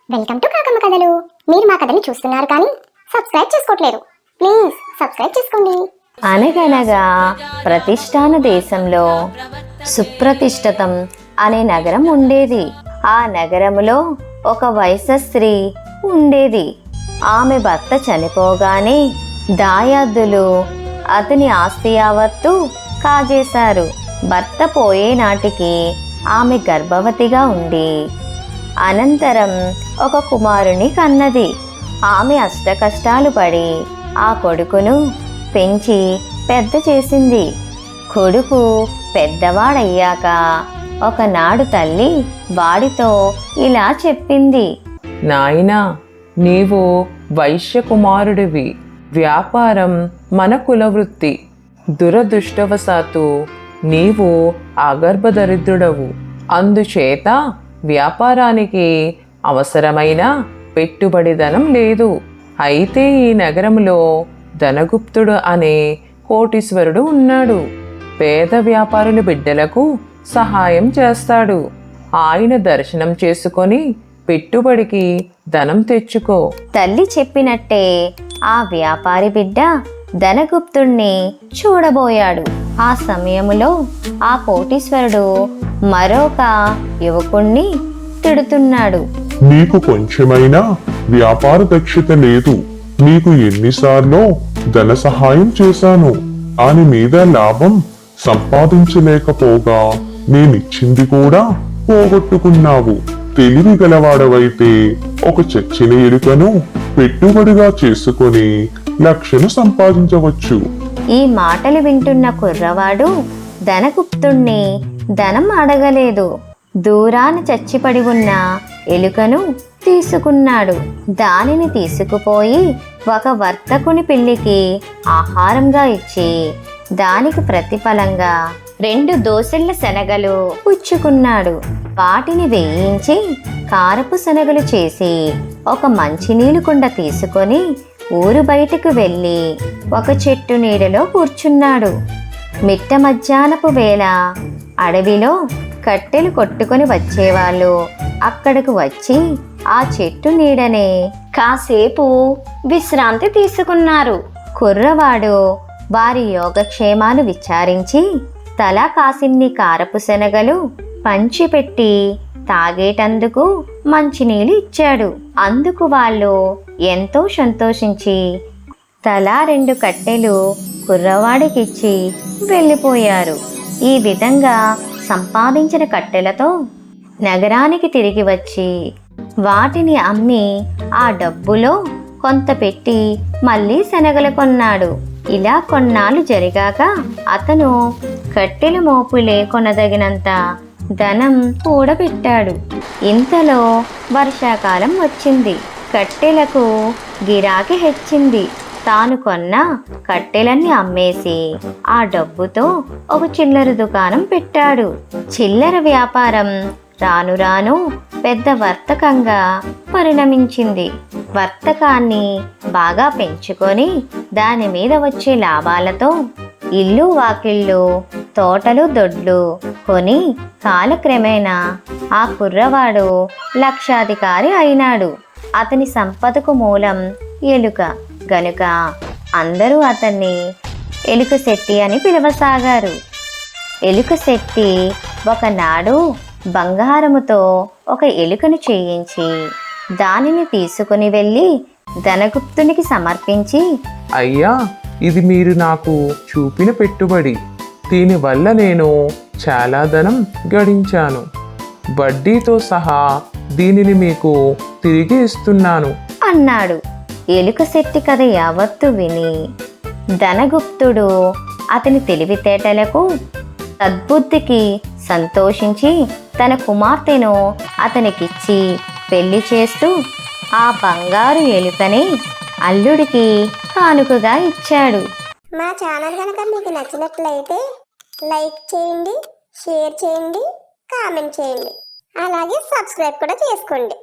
Welcome to కాకమ్మ కథలు. మీరు మా కథని చూస్తున్నారు కానీ సబ్స్క్రైబ్ చేసుకోవట్లేదు. ప్లీజ్ సబ్స్క్రైబ్ చేసుకోండి. అనగనగా ప్రతిష్టాన దేశంలో సుప్రతిష్ఠితం అనే నగరం ఉండేది. ఆ నగరములో ఒక వయస్సు స్త్రీ ఉండేది. ఆమె భర్త చనిపోగానే దాయాదులు అతని ఆస్తి యావత్తు కాజేశారు. భర్త పోయే నాటికి ఆమె గర్భవతిగా ఉండి అనంతరం ఒక కుమారుని కన్నది. ఆమె అష్టకష్టాలు పడి ఆ కొడుకును పెంచి పెద్ద చేసింది. కొడుకు పెద్దవాడయ్యాక ఒకనాడు తల్లి వాడితో ఇలా చెప్పింది. నాయనా, నీవు వైశ్య కుమారుడివి. వ్యాపారం మన కులవృత్తి. దురదృష్టవశాత్తు నీవు అగర్భదరిద్రుడవు. అందుచేత వ్యాపారానికి అవసరమైన పెట్టుబడి ధనం లేదు. అయితే ఈ నగరంలో ధనగుప్తుడు అనే కోటీశ్వరుడు ఉన్నాడు. పేద వ్యాపారుల బిడ్డలకు సహాయం చేస్తాడు. ఆయన దర్శనం చేసుకొని పెట్టుబడికి ధనం తెచ్చుకో. తల్లి చెప్పినట్టే ఆ వ్యాపారి బిడ్డ ధనగుప్తుణ్ణి చూడబోయాడు. ఆ సమయములో ఆ కోటీశ్వరుడు మరొక యువకుణ్ణి తిడుతున్నాడు. నీకు కొంచెమైనా వ్యాపార దక్షత లేదు. నీకు ఎన్నిసార్లు ధన సహాయం చేశాను. దాని మీద లాభం సంపాదించలేకపోగా నేనిచ్చింది కూడా పోగొట్టుకున్నావు. తెలివి గలవాడవైతే ఒక చచ్చిన ఎలుకను పెట్టుబడిగా చేసుకొని లక్షను సంపాదించవచ్చు. ఈ మాటలు వింటున్న కుర్రవాడు ధనగుప్తుణ్ణి ధనం అడగలేదు. దూరాన చచ్చిపడి ఉన్న ఎలుకను తీసుకున్నాడు. దానిని తీసుకుపోయి ఒక వర్తకుని పిల్లికి ఆహారంగా ఇచ్చి దానికి ప్రతిఫలంగా 2 దోసెళ్ల శనగలు పుచ్చుకున్నాడు. వాటిని వేయించి కారపు శనగలు చేసి ఒక మంచినీళ్ళు కుండ తీసుకొని ఊరు బయటకు వెళ్ళి ఒక చెట్టు నీడలో కూర్చున్నాడు. మిట్ట మధ్యాహ్నపు వేళ అడవిలో కట్టెలు కొట్టుకొని వచ్చేవాళ్ళు అక్కడకు వచ్చి ఆ చెట్టు నీడనే కాసేపు విశ్రాంతి తీసుకున్నారు. కుర్రవాడు వారి యోగక్షేమాలు విచారించి తలా కాసిన్ని కారపు శనగలు పంచిపెట్టి తాగేటందుకు మంచినీళ్ళు ఇచ్చాడు. అందుకు వాళ్ళు ఎంతో సంతోషించి తలా 2 కట్టెలు కుర్రవాడికిచ్చి వెళ్ళిపోయారు. ఈ విధంగా సంపాదించిన కట్టెలతో నగరానికి తిరిగి వచ్చి వాటిని అమ్మి ఆ డబ్బులో కొంత పెట్టి మళ్ళీ శనగలు కొన్నాడు. ఇలా కొన్నాళ్ళు జరిగాక అతను కట్టెల మోపులే కొనదగినంత ధనం కూడబెట్టాడు. ఇంతలో వర్షాకాలం వచ్చింది. కట్టెలకు గిరాకీ హెచ్చింది. తాను కొన్న కట్టెలన్నీ అమ్మేసి ఆ డబ్బుతో ఒక చిల్లర దుకాణం పెట్టాడు. చిల్లర వ్యాపారం రాను రాను పెద్ద వర్తకంగా పరిణమించింది. వర్తకాన్ని బాగా పెంచుకొని దాని మీద వచ్చే లాభాలతో ఇల్లు వాకిళ్ళు తోటలు దొడ్లు కొని కాలక్రమేణా ఆ కుర్రవాడు లక్షాధికారి అయినాడు. అతని సంపదకు మూలం ఎలుక గనుక అందరూ అతన్ని ఎలుక శెట్టి అని పిలవసాగారు. ఎలుక శెట్టి ఒకనాడు బంగారముతో ఒక ఎలుకను చేయించి దానిని తీసుకుని వెళ్ళి ధనగుప్తునికి సమర్పించి, అయ్యా, ఇది మీరు నాకు చూపిన పెట్టుబడి. దీనివల్ల నేను చాలా ధనం గడించాను. వడ్డీతో సహా దీనిని మీకు తిరిగి ఇస్తున్నాను అన్నాడు. ఎలుక శెట్టి కథ యావత్తు విని ధనగుప్తుడు అతని తెలివితేటలకు సద్బుద్ధికి సంతోషించి తన కుమార్తెను అతనికిచ్చి పెళ్లి చేస్తూ ఆ బంగారు ఎలుకని అల్లుడికి కానుకగా ఇచ్చాడు. మా ఛానల్ కనుక మీకు నచ్చినట్లయితే లైక్ చేయండి, షేర్ చేయండి, కామెంట్ చేయండి. అలాగే సబ్స్క్రైబ్ కూడా చేసుకోండి.